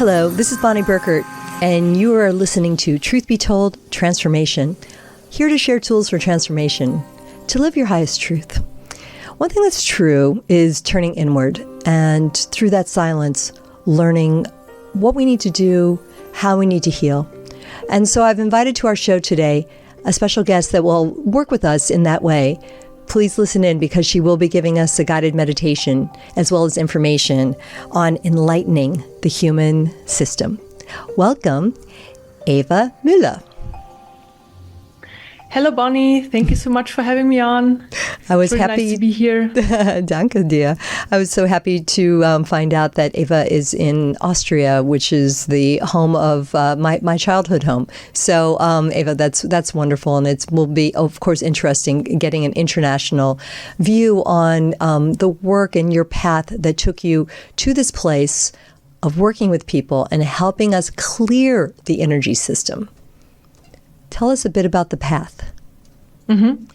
Hello, this is Bonnie Burkert, and you are listening to Truth Be Told, Transformation, here to share tools for transformation, to live your highest truth. One thing that's true is turning inward, and through that silence, learning what we need to do, how we need to heal. And so I've invited to our show today a special guest that will work with us in that way. Please listen in because she will be giving us a guided meditation as well as information on enlightening the human system. Welcome, Eva Müller. Hello, Bonnie. Thank you so much for having me on. I was really happy nice to be here. Danke dir. I was so happy to find out that Eva is in Austria, which is the home of my childhood home. So, Eva, that's wonderful, and it will be, of course, interesting getting an international view on the work and your path that took you to this place of working with people and helping us clear the energy system. Tell us a bit about the path. Mm-hmm.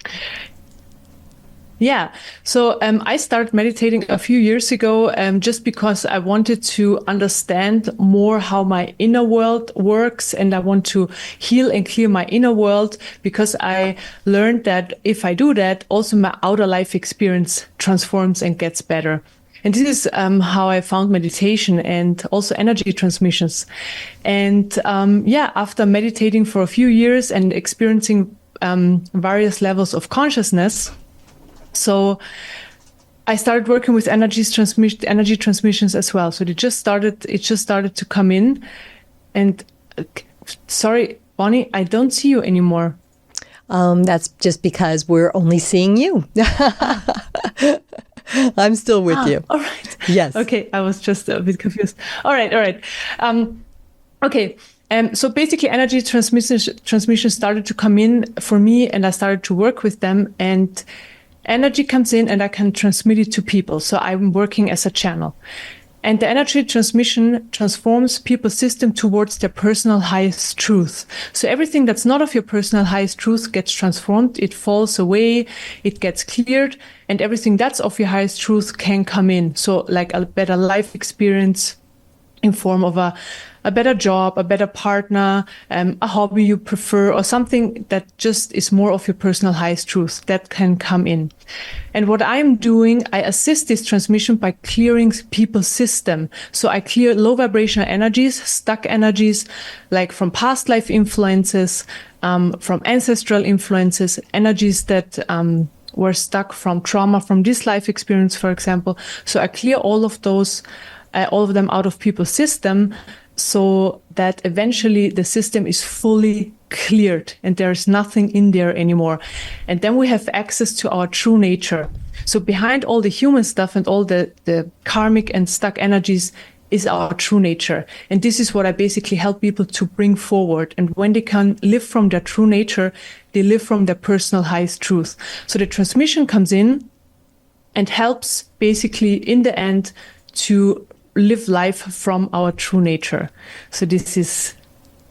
Yeah. So I started meditating a few years ago just because I wanted to understand more how my inner world works, and I want to heal and clear my inner world, because I learned that if I do that, also my outer life experience transforms and gets better. And this is how I found meditation and also energy transmissions. And after meditating for a few years and experiencing various levels of consciousness, so I started working with energy transmissions as well. So it just started to come in. And sorry, Bonnie, I don't see you anymore. That's just because we're only seeing you. I'm still with you. All right. Yes. Okay. I was just a bit confused. All right. Okay. So basically energy transmission started to come in for me, and I started to work with them, and energy comes in and I can transmit it to people. So I'm working as a channel. And the energy transmission transforms people's system towards their personal highest truth. So everything that's not of your personal highest truth gets transformed. It falls away. It gets cleared. And everything that's of your highest truth can come in. So like a better life experience in form of a better job, a better partner, a hobby you prefer, or something that just is more of your personal highest truth that can come in. And what I'm doing, I assist this transmission by clearing people's system. So I clear low vibrational energies, stuck energies, like from past life influences, from ancestral influences, energies that were stuck from trauma, from this life experience, for example. So I clear all of them out of people's system, so that eventually the system is fully cleared and there is nothing in there anymore. And then we have access to our true nature. So behind all the human stuff and all the karmic and stuck energies is our true nature. And this is what I basically help people to bring forward. And when they can live from their true nature, they live from their personal highest truth. So the transmission comes in and helps basically in the end to live life from our true nature. So this is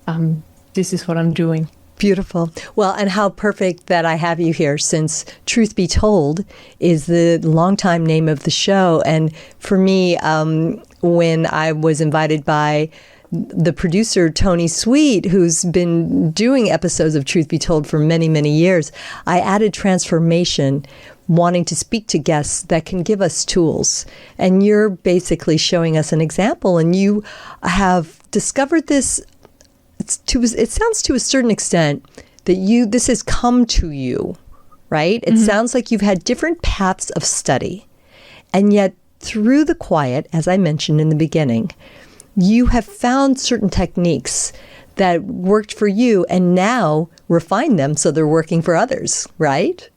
what I'm doing. Beautiful. Well, and how perfect that I have you here, since Truth Be Told is the longtime name of the show. And for me, when I was invited by the producer, Tony Sweet, who's been doing episodes of Truth Be Told for many, many years, I added transformation, wanting to speak to guests that can give us tools. And you're basically showing us an example, and you have discovered this. It sounds to a certain extent that this has come to you, right? It sounds like you've had different paths of study, and yet through the quiet, as I mentioned in the beginning, you have found certain techniques that worked for you and now refined them so they're working for others, right?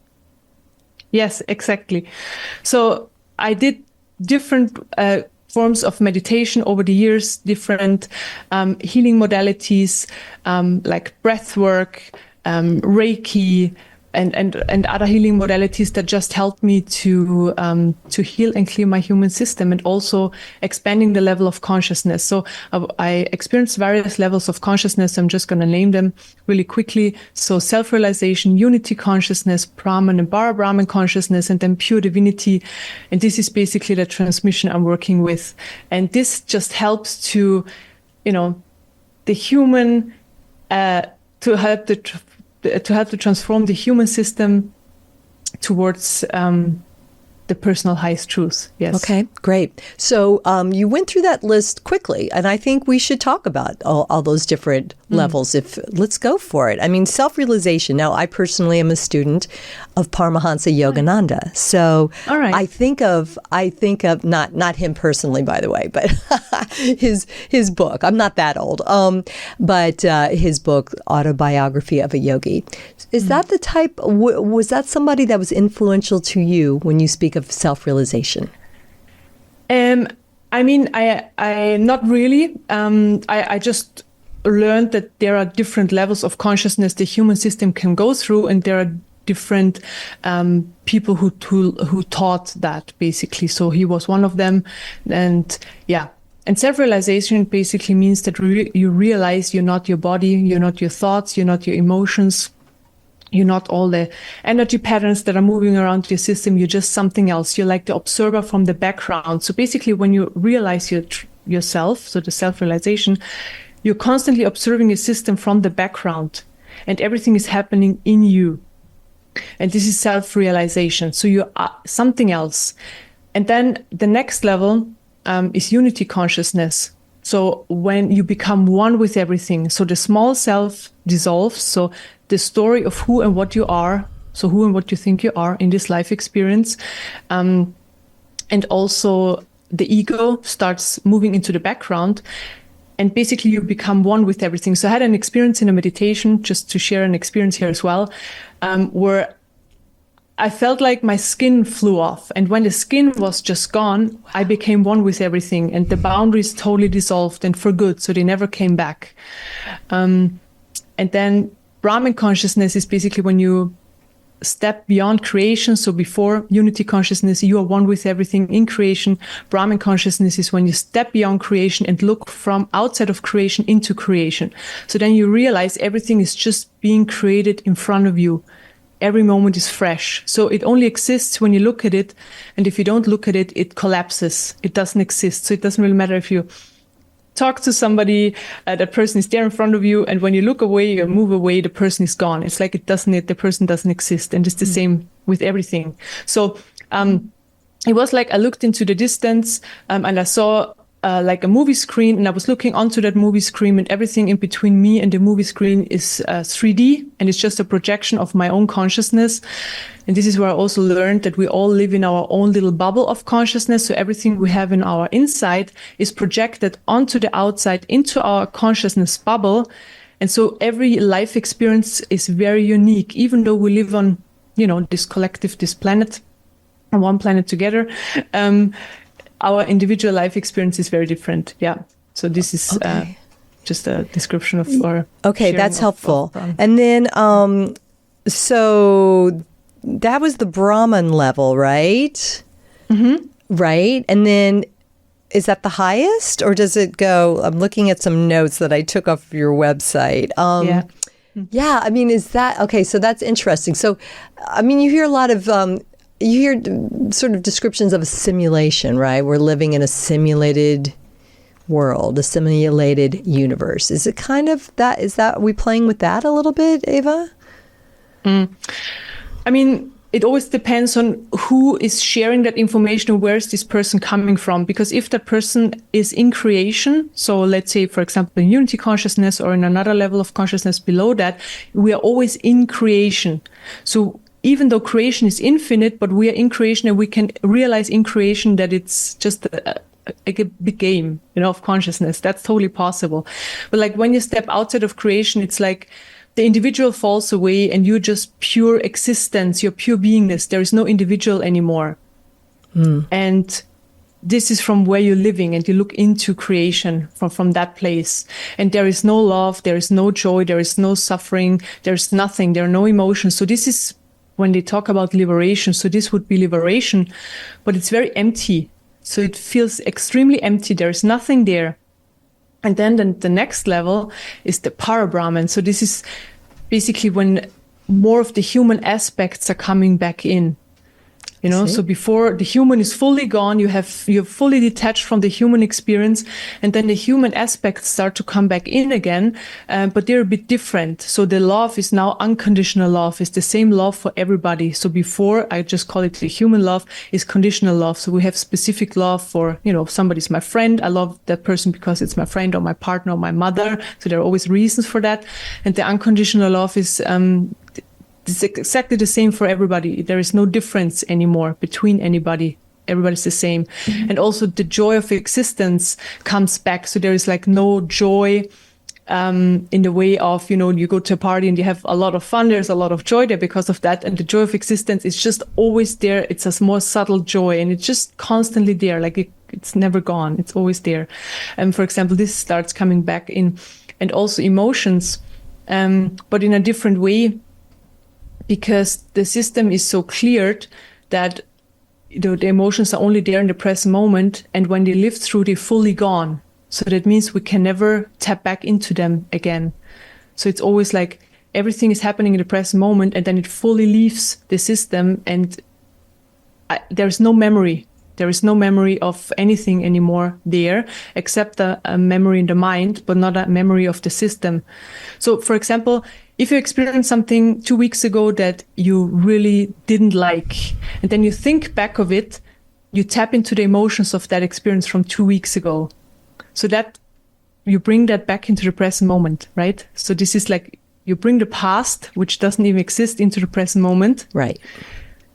Yes, exactly. So I did different forms of meditation over the years, different healing modalities, like breath work, Reiki, and other healing modalities that just helped me to heal and clear my human system, and also expanding the level of consciousness. So I experienced various levels of consciousness. I'm just going to name them really quickly. So self-realization, unity consciousness, Brahman and Parabrahman consciousness, and then pure divinity. And this is basically the transmission I'm working with. And this just helps to the human, to help to transform the human system towards the personal highest truth. Yes. Okay, great. So you went through that list quickly, and I think we should talk about all those different levels. Let's go for it. I mean, self-realization. Now, I personally am a student of Paramahansa Yogananda, so all right. I think of not him personally, by the way, but his book. I'm not that old, but his book, Autobiography of a Yogi. Is that the type? Was that somebody that was influential to you when you speak of self-realization? I mean, I not really. I just learned that there are different levels of consciousness the human system can go through, and there are different people who taught that, basically. So he was one of them, and yeah. And self-realization basically means that you realize you're not your body, you're not your thoughts, you're not your emotions. You're not all the energy patterns that are moving around your system. You're just something else. You're like the observer from the background. So basically, when you realize yourself, so the self-realization, you're constantly observing your system from the background, and everything is happening in you. And this is self-realization. So you are something else. And then the next level is unity consciousness. So when you become one with everything, so the small self dissolves. So the story of who and what you are, so who and what you think you are in this life experience. And also the ego starts moving into the background, and basically you become one with everything. So I had an experience in a meditation, just to share an experience here as well, where I felt like my skin flew off. And when the skin was just gone, I became one with everything, and the boundaries totally dissolved, and for good. So they never came back. And then Brahman consciousness is basically when you step beyond creation. So before unity consciousness, you are one with everything in creation. Brahman consciousness is when you step beyond creation and look from outside of creation into creation. So then you realize everything is just being created in front of you. Every moment is fresh. So it only exists when you look at it. And if you don't look at it, it collapses. It doesn't exist. So it doesn't really matter if you talk to somebody, that person is there in front of you, and when you look away, you move away, the person is gone. It's like the person doesn't exist, and it's the same with everything. So it was like I looked into the distance, and I saw like a movie screen, and I was looking onto that movie screen, and everything in between me and the movie screen is 3D, and it's just a projection of my own consciousness. And this is where I also learned that we all live in our own little bubble of consciousness. So everything we have in our inside is projected onto the outside, into our consciousness bubble. And so every life experience is very unique, even though we live on, this collective, this planet, on one planet together. Our individual life experience is very different. Yeah. So this is just a description of our. Okay, that's helpful. And then, so that was the Brahman level, right? Mm-hmm. Right. And then is that the highest, or does it go? I'm looking at some notes that I took off your website. Yeah. Yeah. I mean, is that okay? So that's interesting. So, I mean, you hear a lot of. You hear sort of descriptions of a simulation, right? We're living in a simulated world, a simulated universe. Is it kind of that? Is that, are we playing with that a little bit, Eva? I mean, it always depends on who is sharing that information and where is this person coming from. Because if that person is in creation, so let's say, for example, in unity consciousness or in another level of consciousness below that, we are always in creation. So even though creation is infinite, but we are in creation, and we can realize in creation that it's just a big game, of consciousness. That's totally possible. But like when you step outside of creation, it's like the individual falls away and you're just pure existence, you're pure beingness. There is no individual anymore. And this is from where you're living, and you look into creation from that place. And there is no love, there is no joy, there is no suffering, there's nothing, there are no emotions. So this is when they talk about liberation. So this would be liberation, but it's very empty. So it feels extremely empty. There is nothing there. And then the next level is the Parabrahman. So this is basically when more of the human aspects are coming back in. You know, so before the human is fully gone, you're fully detached from the human experience, and then the human aspects start to come back in again, but they're a bit different. So the love is now unconditional love. It's the same love for everybody. So before, I just call it the human love, is conditional love. So we have specific love for, you know, if somebody's my friend, I love that person because it's my friend or my partner or my mother. So there are always reasons for that. And the unconditional love is it's exactly the same for everybody. There is no difference anymore between anybody. Everybody's the same. And also the joy of existence comes back. So there is like no joy in the way of, you know, you go to a party and you have a lot of fun. There's a lot of joy there because of that. And the joy of existence is just always there. It's a more subtle joy, and it's just constantly there. Like it's never gone. It's always there. And for example, this starts coming back in, and also emotions, but in a different way, because the system is so cleared that the emotions are only there in the present moment, and when they live through, they're fully gone. So that means we can never tap back into them again. So it's always like everything is happening in the present moment, and then it fully leaves the system, and there's no memory. There is no memory of anything anymore there, except a memory in the mind, but not a memory of the system. So, for example, if you experienced something 2 weeks ago that you really didn't like, and then you think back of it, you tap into the emotions of that experience from 2 weeks ago. So that you bring that back into the present moment, right? So this is like you bring the past, which doesn't even exist, into the present moment. Right.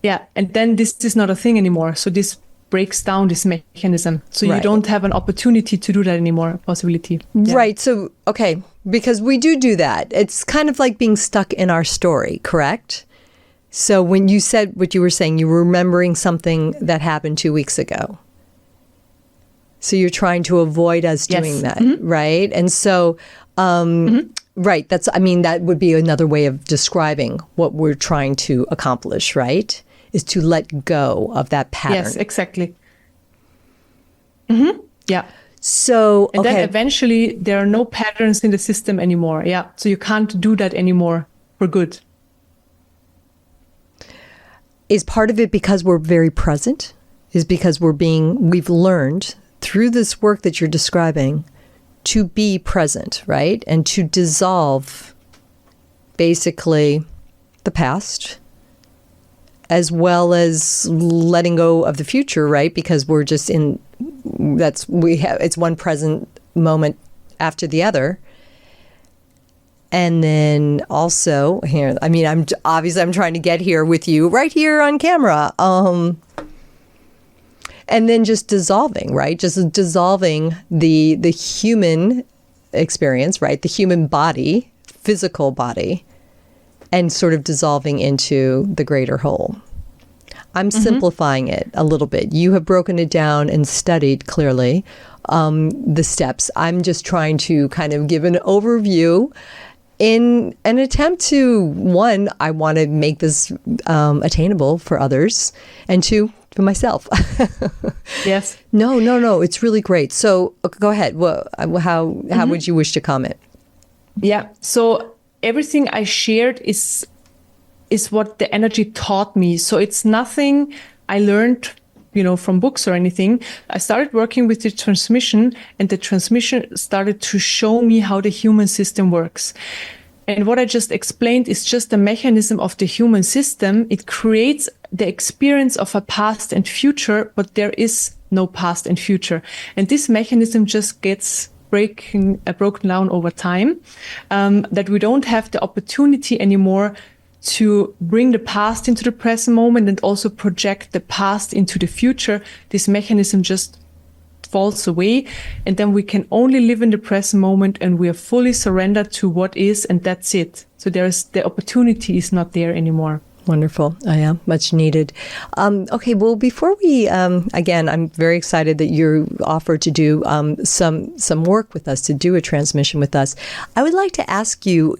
Yeah. And then this is not a thing anymore. So this breaks down this mechanism. So you don't have an opportunity to do that anymore, possibility. Yeah. Right. So, okay, because we do that. It's kind of like being stuck in our story, correct? So when you said what you were saying, you were remembering something that happened 2 weeks ago. So you're trying to avoid us doing that, right? And so, right, that would be another way of describing what we're trying to accomplish, right? Is to let go of that pattern. Yes, exactly. Yeah. So, and then eventually there are no patterns in the system anymore. Yeah. So you can't do that anymore for good. Is part of it because we're very present? Is because we've learned through this work that you're describing to be present, right? And to dissolve basically the past, as well as letting go of the future, right? Because we're just it's one present moment after the other. And then also here, I'm trying to get here with you right here on camera. And then just dissolving, right? Just dissolving the human experience, right? The human body, physical body, and sort of dissolving into the greater whole. I'm simplifying it a little bit. You have broken it down and studied clearly the steps. I'm just trying to kind of give an overview in an attempt to, one, I want to make this attainable for others, and two, for myself. Yes. No. It's really great. So go ahead. How would you wish to comment? Yeah. So everything I shared is what the energy taught me. So it's nothing I learned, from books or anything. I started working with the transmission, and the transmission started to show me how the human system works. And what I just explained is just the mechanism of the human system. It creates the experience of a past and future, but there is no past and future. And this mechanism just gets broken down over time, that we don't have the opportunity anymore to bring the past into the present moment and also project the past into the future. This mechanism just falls away, and then we can only live in the present moment, and we are fully surrendered to what is, and that's it. So the opportunity is not there anymore. Wonderful. Oh, yeah, much needed. Okay, well, before we, again, I'm very excited that you offered to do some work with us, to do a transmission with us. I would like to ask you,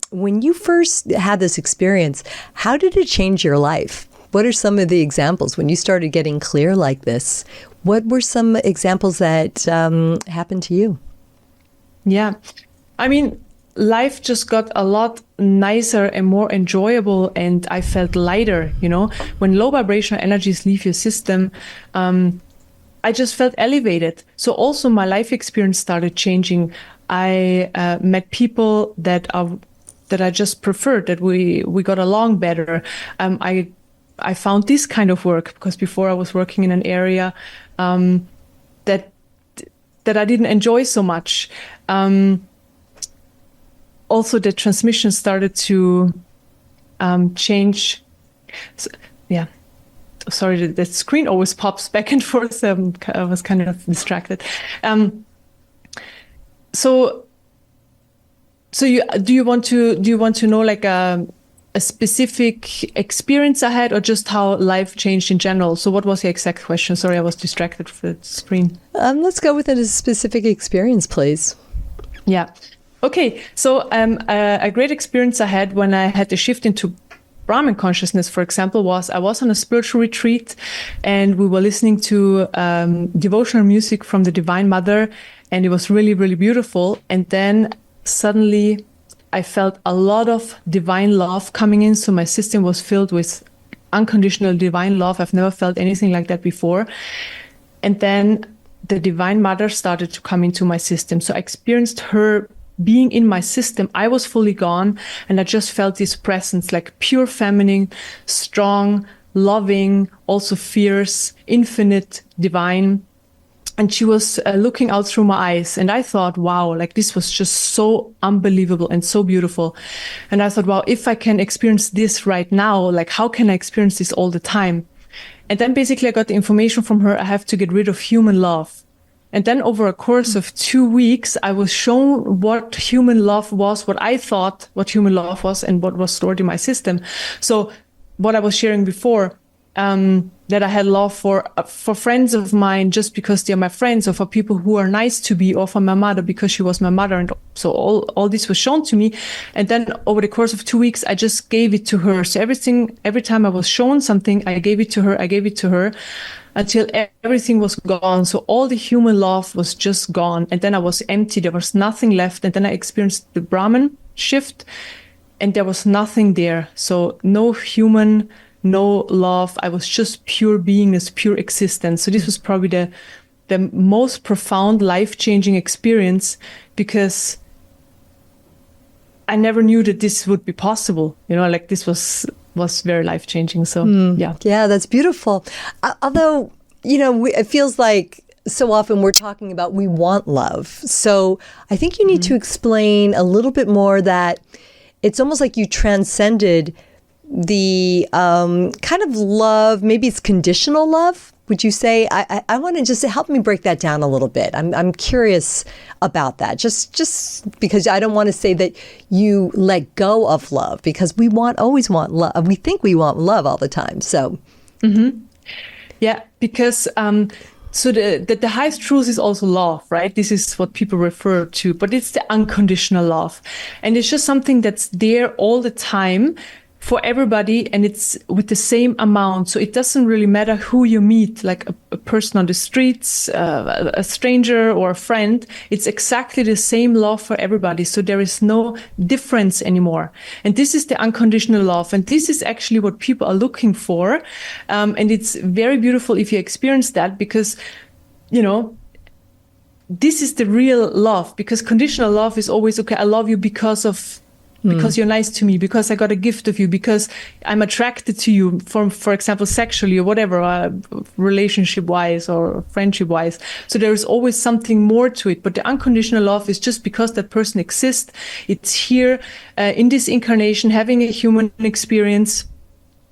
when you first had this experience, how did it change your life? What are some of the examples when you started getting clear like this? What were some examples that happened to you? Yeah. life just got a lot nicer and more enjoyable, and I felt lighter. When low vibrational energies leave your system, I just felt elevated. So also my life experience started changing. I met people that I just preferred, that we got along better. I found this kind of work, because before I was working in an area that I didn't enjoy so much. Also, the transmission started to change. So, yeah. Sorry, the screen always pops back and forth. I was kind of distracted. So do you want to know like a specific experience I had, or just how life changed in general? So what was the exact question? Sorry, I was distracted for the screen. Let's go with a specific experience, please. Yeah. Okay. So a great experience I had when I had to shift into Brahman consciousness, for example, was I was on a spiritual retreat, and we were listening to devotional music from the Divine Mother, and it was really, really beautiful. And then suddenly I felt a lot of divine love coming in. So my system was filled with unconditional divine love. I've never felt anything like that before. And then the Divine Mother started to come into my system. So I experienced her being in my system. I was fully gone, and I just felt this presence, like pure feminine, strong, loving, also fierce, infinite, divine. And she was looking out through my eyes, and I thought, wow, like this was just so unbelievable and so beautiful. And I thought, wow, if I can experience this right now, like how can I experience this all the time? And then basically I got the information from her, I have to get rid of human love. And then over a course of 2 weeks, I was shown what human love was, what I thought what human love was, and what was stored in my system. So what I was sharing before, that I had love for friends of mine just because they're my friends, or for people who are nice to me, or for my mother because she was my mother. And so all this was shown to me. And then over the course of 2 weeks, I just gave it to her. So every time I was shown something, I gave it to her, until everything was gone. So all the human love was just gone. And then I was empty. There was nothing left. And then I experienced the Brahman shift, and there was nothing there. So no human, no love. I was just pure beingness, pure existence. So this was probably the most profound, life-changing experience, because I never knew that this would be possible. Like this was very life-changing. So, yeah. Yeah, that's beautiful. Although, it feels like so often we're talking about we want love. So I think you need to explain a little bit more that it's almost like you transcended the kind of love, maybe it's conditional love. Would you say? I want to just help me break that down a little bit. I'm curious about that. Just because I don't want to say that you let go of love, because we always want love. We think we want love all the time. So, yeah, because so the highest truth is also love, right? This is what people refer to, but it's the unconditional love, and it's just something that's there all the time, for everybody, and it's with the same amount. So it doesn't really matter who you meet, like a person on the streets, a stranger or a friend. It's exactly the same love for everybody. So there is no difference anymore. And this is the unconditional love. And this is actually what people are looking for. And it's very beautiful if you experience that, because, this is the real love. Because conditional love is always, okay, I love you because you're nice to me, because I got a gift of you, because I'm attracted to you, for example, sexually or whatever, relationship-wise or friendship-wise. So there is always something more to it. But the unconditional love is just because that person exists. It's here in this incarnation, having a human experience.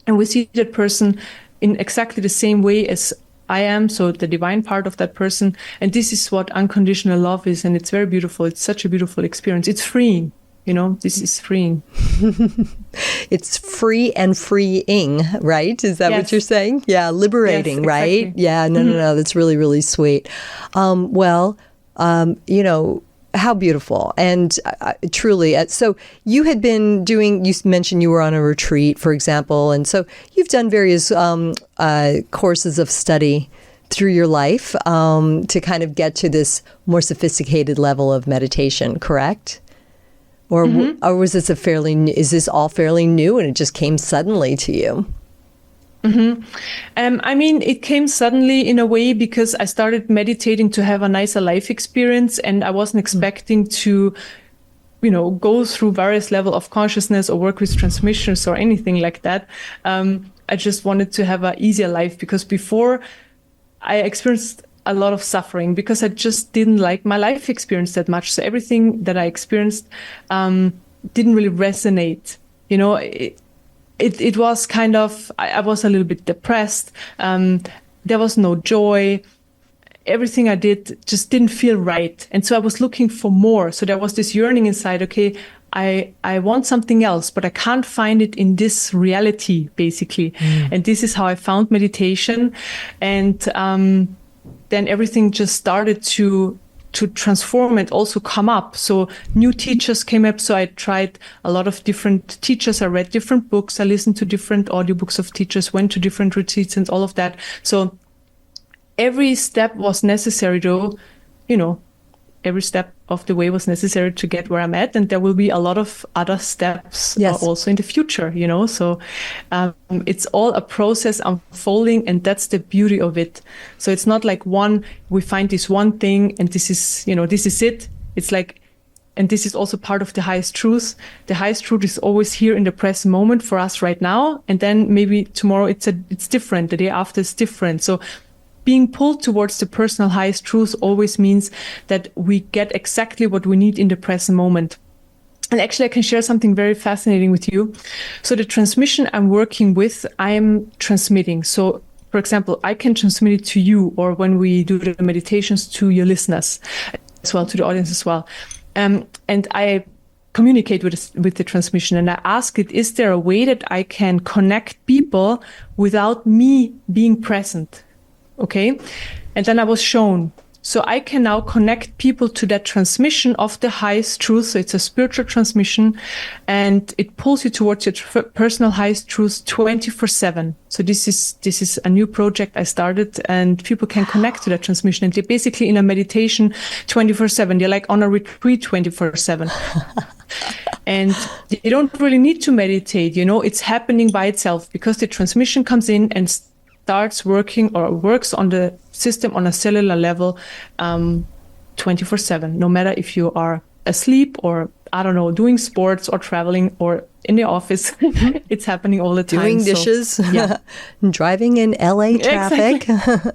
And we see that person in exactly the same way as I am, so the divine part of that person. And this is what unconditional love is. And it's very beautiful. It's such a beautiful experience. It's freeing. This is freeing. It's free and freeing, right? Is that what you're saying? Yeah, liberating, yes, right? Exactly. Yeah, no. That's really, really sweet. How beautiful. And truly, so you had been you mentioned you were on a retreat, for example. And so you've done various courses of study through your life to kind of get to this more sophisticated level of meditation, correct? Or was this is this all fairly new and it just came suddenly to you? I mean, it came suddenly in a way because I started meditating to have a nicer life experience, and I wasn't expecting to, go through various level of consciousness or work with transmissions or anything like that. I just wanted to have an easier life, because before I experienced a lot of suffering because I just didn't like my life experience that much. So everything that I experienced didn't really resonate. It was kind of, I was a little bit depressed. There was no joy. Everything I did just didn't feel right. And so I was looking for more. So there was this yearning inside, okay, I want something else, but I can't find it in this reality, basically. And this is how I found meditation. And then everything just started to transform and also come up. So new teachers came up. So I tried a lot of different teachers. I read different books. I listened to different audiobooks of teachers, went to different retreats and all of that. So every step was necessary, though, every step of the way was necessary to get where I'm at. And there will be a lot of other steps also in the future, So it's all a process unfolding, and that's the beauty of it. So it's not like we find this one thing and this is it. It's like, and this is also part of the highest truth. The highest truth is always here in the present moment for us right now. And then maybe tomorrow it's different. The day after is different. So being pulled towards the personal highest truth always means that we get exactly what we need in the present moment. And actually, I can share something very fascinating with you. So the transmission I'm working with, I am transmitting. So, for example, I can transmit it to you, or when we do the meditations, to your listeners as well, to the audience as well. And I communicate with the transmission, and I ask it, is there a way that I can connect people without me being present? Okay. And then I was shown. So I can now connect people to that transmission of the highest truth. So it's a spiritual transmission, and it pulls you towards your personal highest truth 24/7. So this is a new project I started, and people can connect to that transmission. And they're basically in a meditation 24/7. They're like on a retreat 24/7. And you don't really need to meditate. It's happening by itself, because the transmission comes in and starts working or works on the system on a cellular level 24/7, no matter if you are asleep or, I don't know, doing sports or traveling or in the office. It's happening all the time. Doing dishes, driving in LA traffic. Exactly.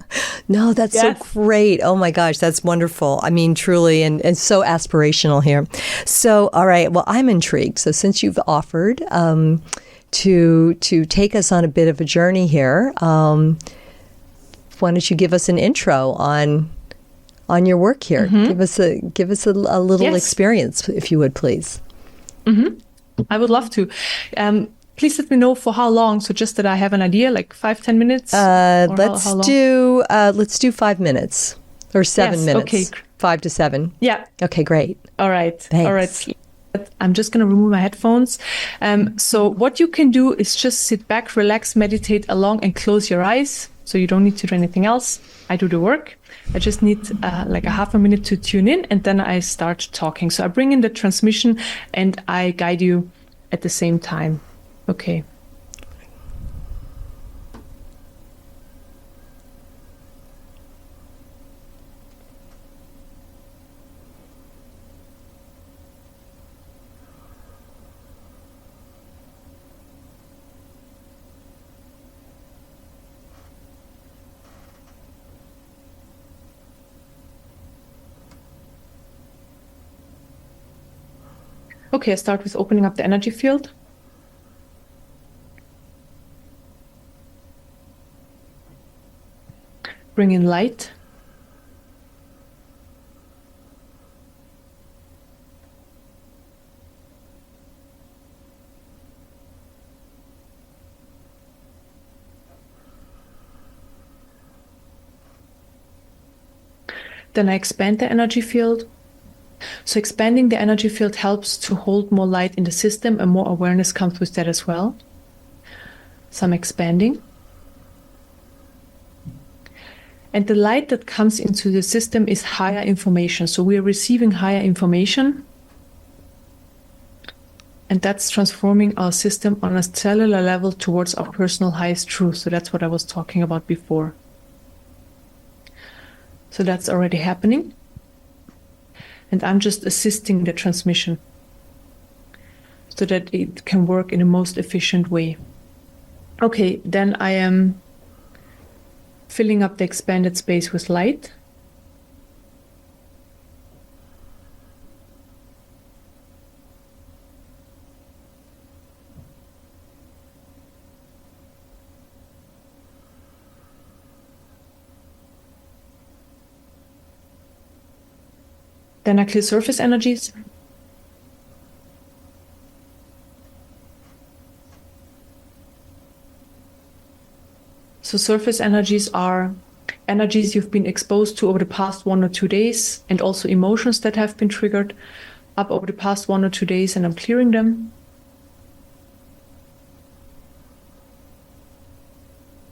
No, that's so great. Oh my gosh, that's wonderful. I mean, truly, and so aspirational here. So, all right, well, I'm intrigued. So since you've offered to take us on a bit of a journey here, why don't you give us an intro on your work here? Give us a little experience, if you would, please. I would love to. Please let me know for how long, so just that I have an idea, like 5-10 minutes. Let's do 5 minutes or 7 minutes. Okay, 5 to 7. Yeah. Okay, great. All right. Thanks. All right. I'm just going to remove my headphones. So what you can do is just sit back, relax, meditate along, and close your eyes. So you don't need to do anything else. I do the work. I just need like a half a minute to tune in, and then I start talking. So I bring in the transmission and I guide you at the same time. Okay. Okay, I start with opening up the energy field. Bring in light. Then I expand the energy field. So expanding the energy field helps to hold more light in the system, and more awareness comes with that as well. So I'm expanding. And the light that comes into the system is higher information. So we are receiving higher information. And that's transforming our system on a cellular level towards our personal highest truth. So that's what I was talking about before. So that's already happening. And I'm just assisting the transmission so that it can work in the most efficient way. Okay, then I am filling up the expanded space with light. Then I clear surface energies. So surface energies are energies you've been exposed to over the past 1 or 2 days, and also emotions that have been triggered up over the past 1 or 2 days, and I'm clearing them.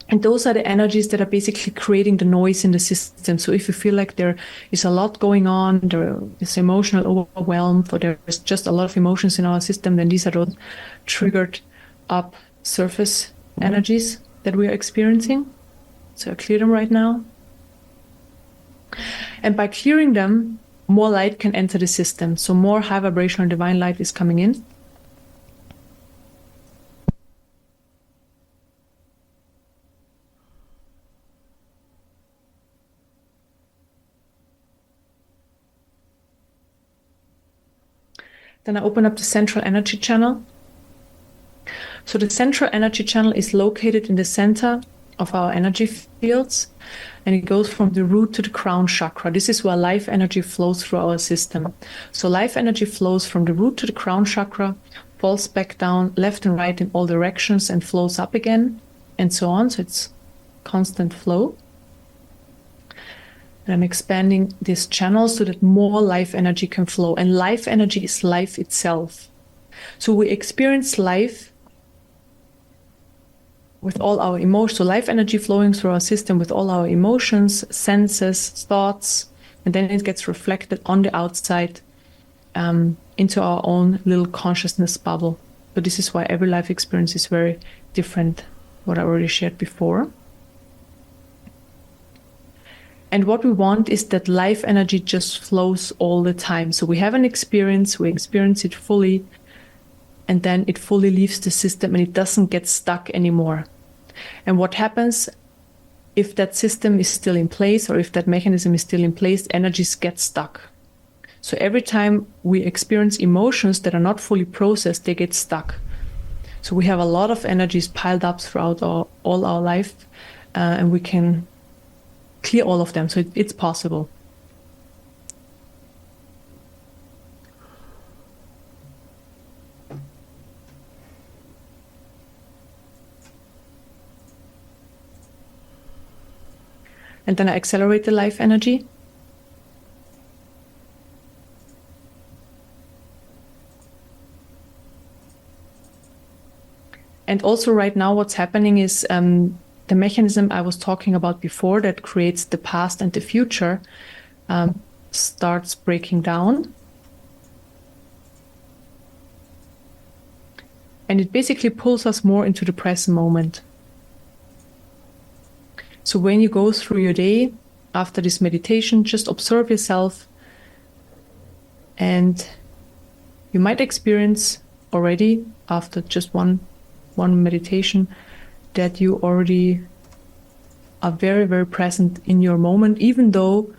And those are the energies that are basically creating the noise in the system. So if you feel like there is a lot going on, there is emotional overwhelm, or there is just a lot of emotions in our system, then these are those triggered up surface energies that we are experiencing. So I clear them right now. And by clearing them, more light can enter the system. So more high vibrational divine light is coming in. Then I open up the central energy channel. So the central energy channel is located in the center of our energy fields, and it goes from the root to the crown chakra. This is where life energy flows through our system. So life energy flows from the root to the crown chakra, falls back down left and right in all directions, and flows up again, and so on. So it's constant flow. And I'm expanding this channel so that more life energy can flow. And life energy is life itself. So we experience life with all our emotions. So life energy flowing through our system with all our emotions, senses, thoughts, and then it gets reflected on the outside into our own little consciousness bubble. So this is why every life experience is very different, what I already shared before. And what we want is that life energy just flows all the time. So we have an experience, we experience it fully, and then it fully leaves the system and it doesn't get stuck anymore. And what happens if that system is still in place, or if that mechanism is still in place, energies get stuck. So every time we experience emotions that are not fully processed, they get stuck. So we have a lot of energies piled up throughout all our life, and we can clear all of them. So it's possible. And then I accelerate the life energy. And also right now what's happening is the mechanism I was talking about before that creates the past and the future starts breaking down. And it basically pulls us more into the present moment. So when you go through your day after this meditation, just observe yourself, and you might experience already after just one meditation that you already are very, very present in your moment, even though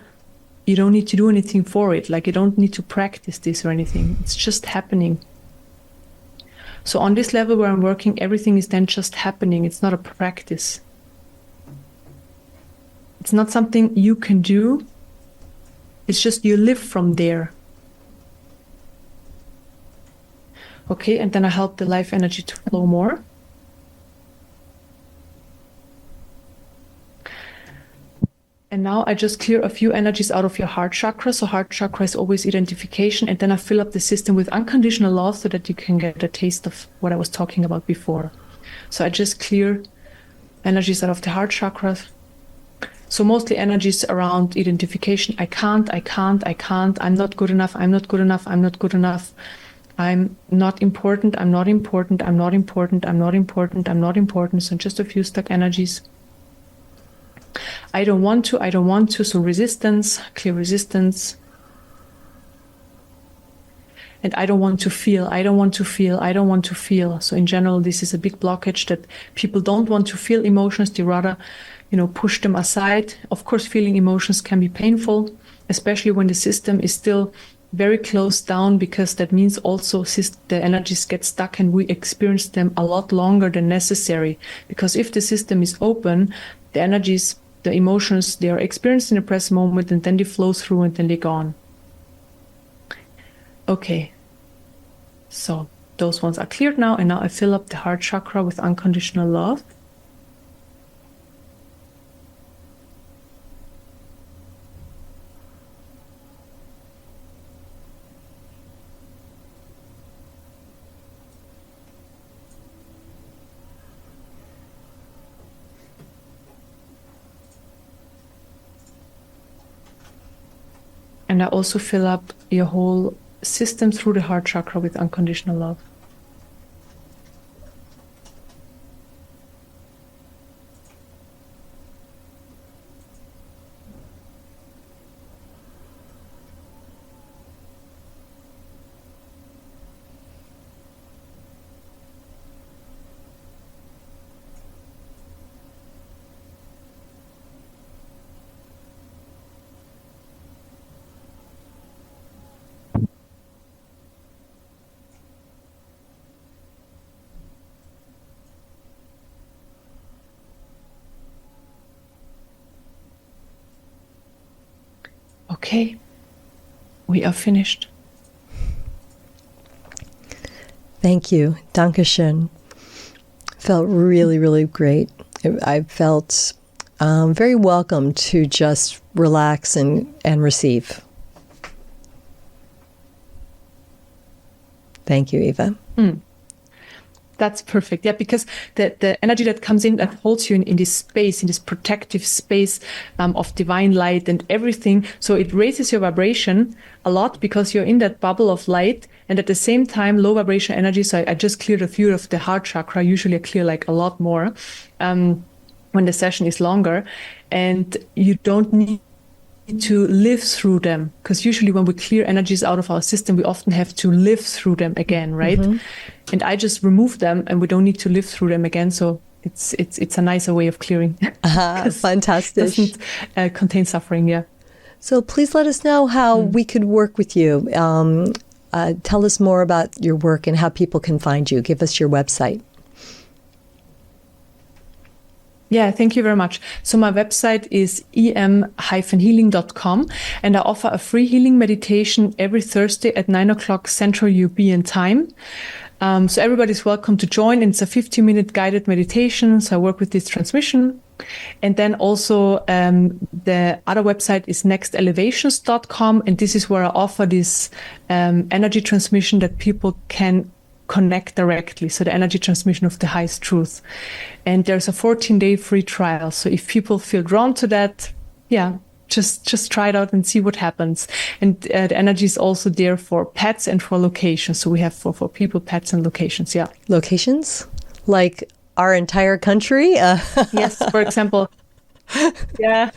you don't need to do anything for it. Like you don't need to practice this or anything. It's just happening. So on this level where I'm working, everything is then just happening. It's not a practice. It's not something you can do. It's just you live from there. Okay, and then I help the life energy to flow more. And now I just clear a few energies out of your heart chakra. So heart chakra is always identification. And then I fill up the system with unconditional love so that you can get a taste of what I was talking about before. So I just clear energies out of the heart chakra. So mostly energies around identification. I can't, I'm not good enough, I'm not good enough. I'm not important, I'm not important, I'm not important, I'm not important, I'm not important. So just a few stuck energies. I don't want to. So resistance, clear resistance. And I don't want to feel. So in general, this is a big blockage that people don't want to feel emotions. They rather, push them aside. Of course, feeling emotions can be painful, especially when the system is still very closed down, because that means also the energies get stuck and we experience them a lot longer than necessary. Because if the system is open, the energies, the emotions, they are experienced in the present moment, and then they flow through and then they're gone. Okay, so those ones are cleared now, and now I fill up the heart chakra with unconditional love. And I also fill up your whole system through the heart chakra with unconditional love. Okay, we are finished. Thank you. Dankeschön. Felt really, really great. I felt very welcome to just relax and receive. Thank you, Eva. That's perfect. Yeah, because the energy that comes in, that holds you in this space, in this protective space of divine light and everything. So it raises your vibration a lot because you're in that bubble of light. And at the same time, low vibration energy. So I just cleared a few of the heart chakra. Usually I clear like a lot more when the session is longer. And you don't need to live through them, because usually when we clear energies out of our system, we often have to live through them again, right? Mm-hmm. And I just remove them, and we don't need to live through them again. So it's a nicer way of clearing. Fantastic. It doesn't contain suffering. Yeah. So please let us know how we could work with you. Tell us more about your work and how people can find you. Give us your website. Yeah, thank you very much. So my website is em-healing.com, and I offer a free healing meditation every Thursday at 9:00 Central European Time. So everybody's welcome to join. And it's a 15-minute guided meditation. So I work with this transmission. And then also the other website is nextelevations.com. And this is where I offer this energy transmission that people can connect directly. So the energy transmission of the highest truth. And there's a 14-day free trial. So if people feel drawn to that, just try it out and see what happens. And the energy is also there for pets and for locations. So we have for people, pets, and locations. Yeah. Locations? Like our entire country? Yes, for example. Yeah.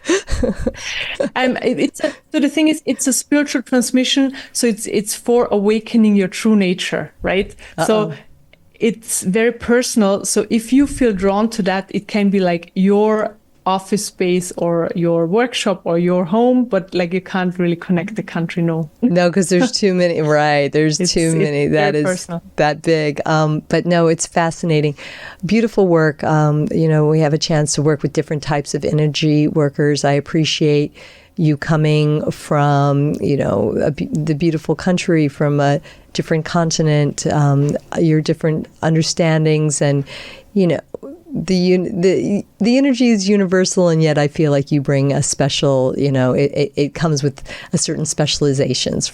So the thing is, it's a spiritual transmission. So it's for awakening your true nature, right? So it's very personal. So if you feel drawn to that, it can be like your office space or your workshop or your home, but like you can't really connect the country. No, because there's too many. Right. There's too many. That is personal. That big. But no, it's fascinating. Beautiful work. We have a chance to work with different types of energy workers. I appreciate you coming from, the beautiful country, from a different continent, your different understandings, and, the energy is universal, and yet I feel like you bring a special, it comes with a certain specializations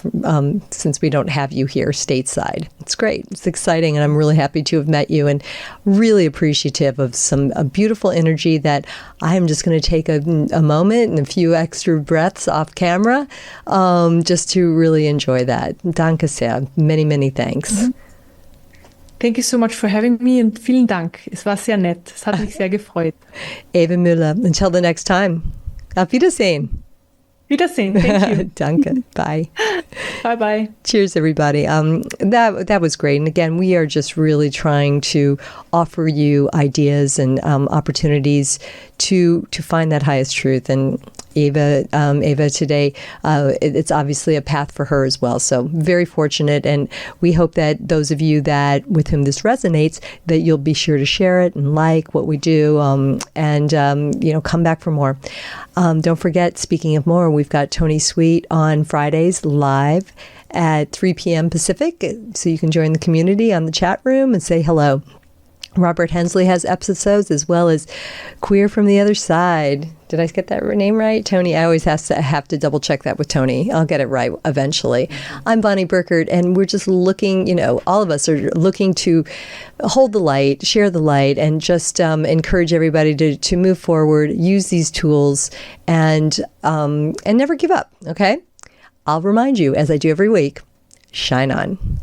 since we don't have you here stateside. It's great. It's exciting, and I'm really happy to have met you and really appreciative of a beautiful energy that I'm just going to take a moment and a few extra breaths off camera just to really enjoy that. Danke sehr. Many, many thanks. Mm-hmm. Thank you so much for having me und vielen Dank. Es war sehr nett. Es hat mich sehr gefreut. Eva Müller, until the next time. Auf Wiedersehen. Wiedersehen. Thank you. Danke. Bye. Bye-bye. Cheers, everybody. That was great. And again, we are just really trying to offer you ideas and opportunities to find that highest truth. And Eva today, it's obviously a path for her as well. So very fortunate. And we hope that those of you with whom this resonates, that you'll be sure to share it and like what we do and come back for more. Don't forget, speaking of more, we've got Tony Sweet on Fridays live at 3 p.m. Pacific. So you can join the community on the chat room and say hello. Robert Hensley has episodes, as well as Queer from the Other Side. Did I get that name right? Tony, I always have to double check that with Tony. I'll get it right eventually. I'm Bonnie Burkert, and we're just looking, all of us are looking to hold the light, share the light, and just encourage everybody to move forward, use these tools, and never give up, okay? I'll remind you, as I do every week, shine on.